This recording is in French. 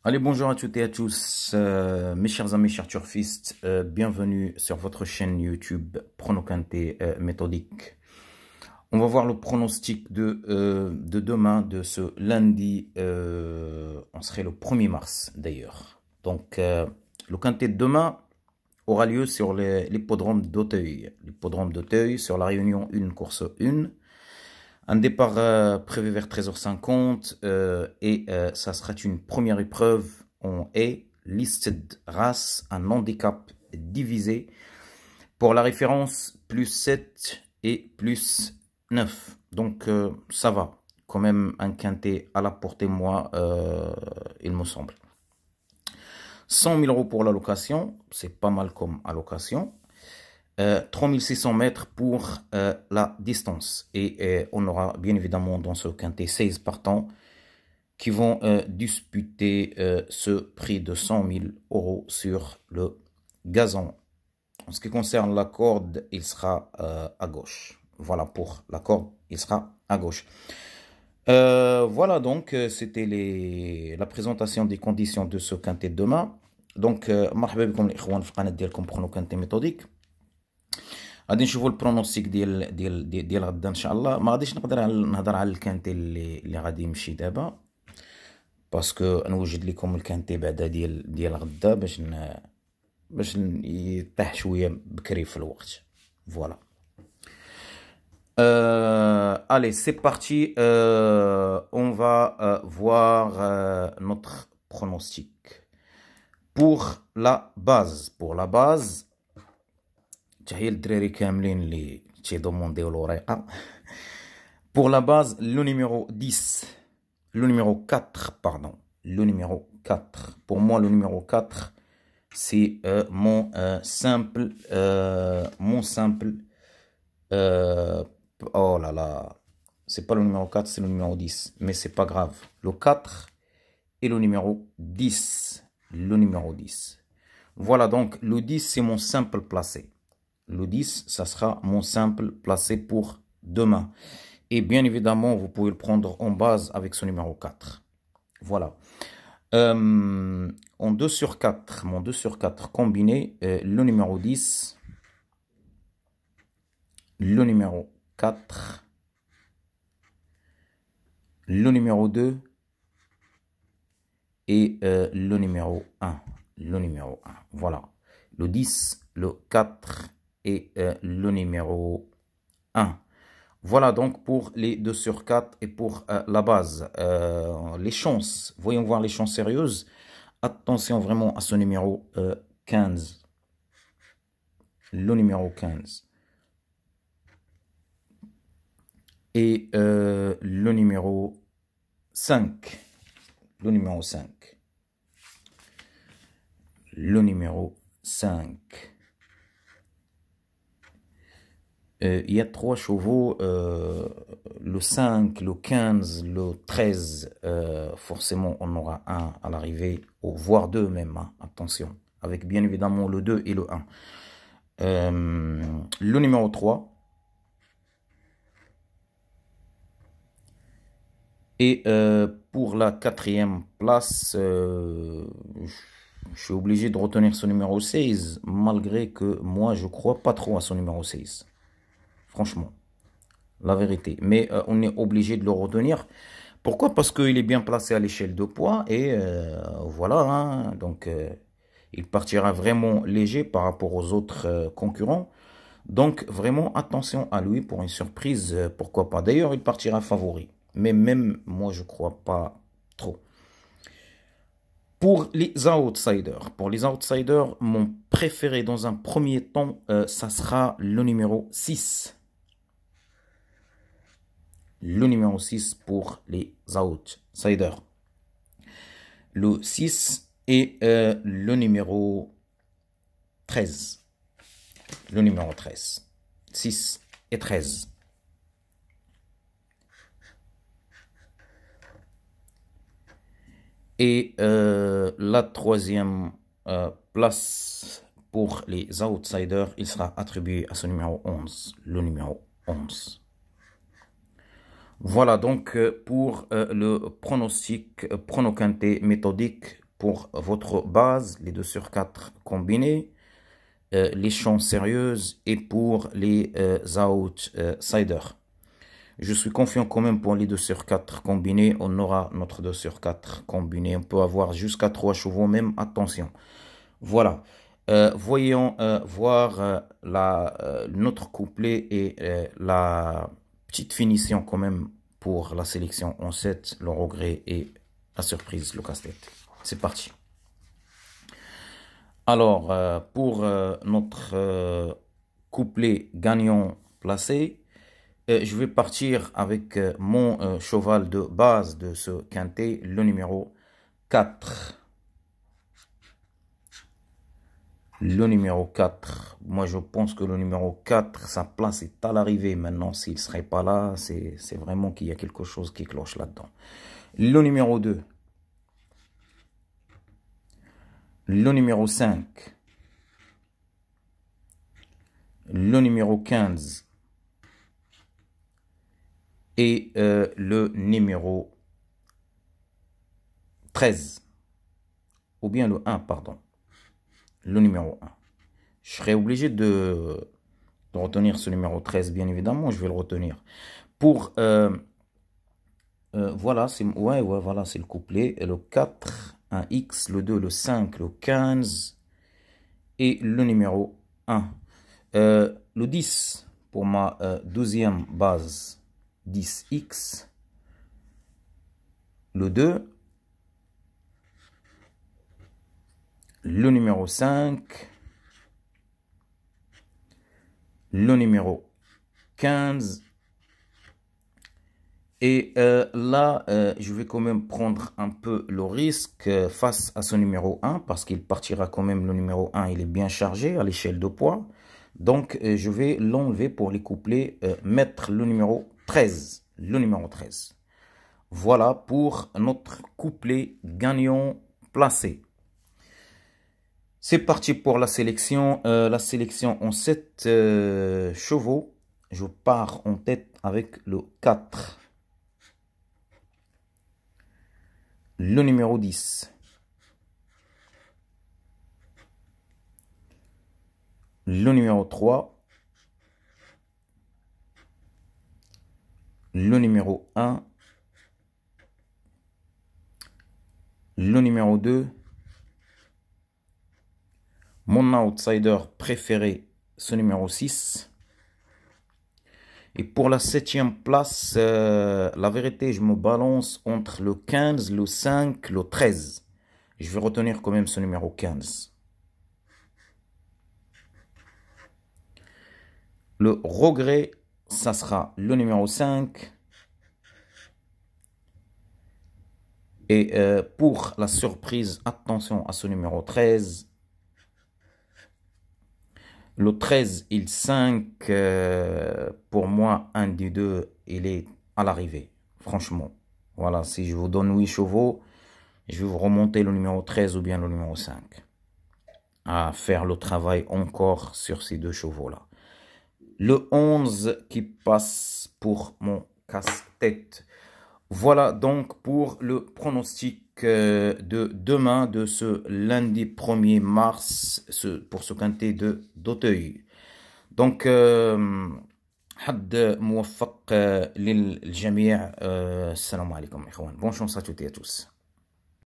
Allez, bonjour à toutes et à tous, mes chers amis, chers turfistes, bienvenue sur votre chaîne YouTube Prono Quintet méthodique. On va voir le pronostic de demain, de ce lundi, on serait le 1er mars d'ailleurs. Donc, le Quintet de demain aura lieu sur l'hippodrome d'Auteuil. L'hippodrome d'Auteuil sur la Réunion 1, course 1. Un départ prévu vers 13h50 et ça sera une première épreuve. On est listed race, un handicap divisé. Pour la référence, plus 7 et plus 9. Donc ça va. Quand même un quintet à la portée, moi, il me semble. 100 000 € pour l'allocation, c'est pas mal comme allocation. 3600 mètres pour la distance. Et on aura bien évidemment dans ce quintet 16 partants qui vont disputer ce prix de 100 000 € sur le gazon. En ce qui concerne la corde, il sera à gauche. Voilà, pour la corde, il sera à gauche. Voilà donc, c'était la présentation des conditions de ce quintet de demain. Donc, مرحبا بكم الإخوان في القناة ديالكم برونو كانتي ميثوديك. غادي نشوفوا البرونوستيك ديال غدا ان شاء الله. ما غاديش نقدر نهضر على الكانتي اللي غادي يمشي دابا، باسكو نوجد لكم الكانتي بعدا ديال غدا باش يطيح شويه بكري في الوقت. فوالا. Allez, c'est parti. On va voir notre pronostic. Pour la base. تحية للدراري كاملين اللي تيدومونديو الوريقة. Pour la base, le numéro 10. Le numéro 4, pardon. Le numéro 4. Pour moi, le numéro 4, c'est mon simple. Oh là là. C'est pas le numéro 4, c'est le numéro 10. Mais c'est pas grave. Le 4 et le numéro 10. Le numéro 10. Voilà, donc le 10, c'est mon simple placé. Le 10, ça sera mon simple placé pour demain. Et bien évidemment, vous pouvez le prendre en base avec ce numéro 4. Voilà. En 2 sur 4, mon 2 sur 4 combiné, le numéro 10, le numéro 4, le numéro 2 et le numéro 1. Le numéro 1. Voilà. Le 10, le 4 et le numéro 1. Voilà donc pour les 2 sur 4 et pour la base. Les chances, voyons voir les chances sérieuses. Attention vraiment à ce numéro 15. Le numéro 15. Et le numéro 5. Le numéro 5. Le numéro 5. Il y a 3 chevaux, le 5, le 15, le 13, forcément on aura un à l'arrivée, voire 2 même, hein, attention, avec bien évidemment le 2 et le 1. Le numéro 3. Et pour la 4e place, je suis obligé de retenir ce numéro 16, malgré que moi je crois pas trop à ce numéro 16. Franchement, la vérité. Mais on est obligé de le retenir. Pourquoi? Parce qu'il est bien placé à l'échelle de poids. Et voilà. Hein, donc, il partira vraiment léger par rapport aux autres concurrents. Donc, vraiment, attention à lui pour une surprise. Pourquoi pas? D'ailleurs, il partira favori. Mais même moi, je crois pas trop. Pour les outsiders, mon préféré dans un premier temps, ça sera le numéro 6. Le numéro 6 pour les outsiders. Le 6 et le numéro 13. Le numéro 13. 6 et 13. Et la 3e place pour les outsiders, il sera attribué à ce numéro 11. Le numéro 11. Voilà donc pour le pronostic pronoquinté méthodique pour votre base, les 2 sur 4 combinés, les chances sérieuses et pour les outsiders. Je suis confiant quand même pour les 2 sur 4 combinés. On aura notre 2 sur 4 combiné. On peut avoir jusqu'à 3 chevaux même. Attention. Voilà. Voyons voir notre couplet et la petite finition quand même pour la sélection en 7, le regret et la surprise, le casse-tête. C'est parti. Alors, pour notre couplet gagnant placé, je vais partir avec mon cheval de base de ce quintet, le numéro 4. Le numéro 4, moi je pense que le numéro 4, sa place est à l'arrivée. Maintenant, s'il ne serait pas là, c'est vraiment qu'il y a quelque chose qui cloche là-dedans. Le numéro 2. Le numéro 5. Le numéro 15. Et le numéro 13. Ou bien le 1, pardon. Le numéro 1. Je serai obligé de retenir ce numéro 13, bien évidemment, je vais le retenir. Pour, voilà, c'est voilà, c'est le couplet. Le 4, un X, le 2, le 5, le 15 et le numéro 1. Le 10 pour ma 12e base, 10X. Le 2. Le numéro 5, le numéro 15, et là, je vais quand même prendre un peu le risque face à ce numéro 1, parce qu'il partira quand même, le numéro 1, il est bien chargé à l'échelle de poids, donc je vais l'enlever pour les couplets, mettre le numéro 13, le numéro 13. Voilà pour notre couplet gagnant placé. C'est parti pour la sélection en 7 chevaux. Je pars en tête avec le 4. Le numéro 10. Le numéro 3. Le numéro 1. Le numéro 2. Mon outsider préféré, ce numéro 6. Et pour la 7e place, la vérité, je me balance entre le 15, le 5, le 13. Je vais retenir quand même ce numéro 15. Le regret, ça sera le numéro 5. Et pour la surprise, attention à ce numéro 13. Le 13 et le 5, pour moi, un des deux, il est à l'arrivée. Franchement. Voilà, si je vous donne 8 chevaux, je vais vous remonter le numéro 13 ou bien le numéro 5. À faire le travail encore sur ces 2 chevaux-là. Le 11 qui passe pour mon casse-tête. Voilà donc pour le pronostic de demain, de ce lundi 1er mars, pour ce quintet d'Auteuil. Donc, حد موفق للجميع. السلام عليكم إخوان. Bonne chance à toutes et à tous.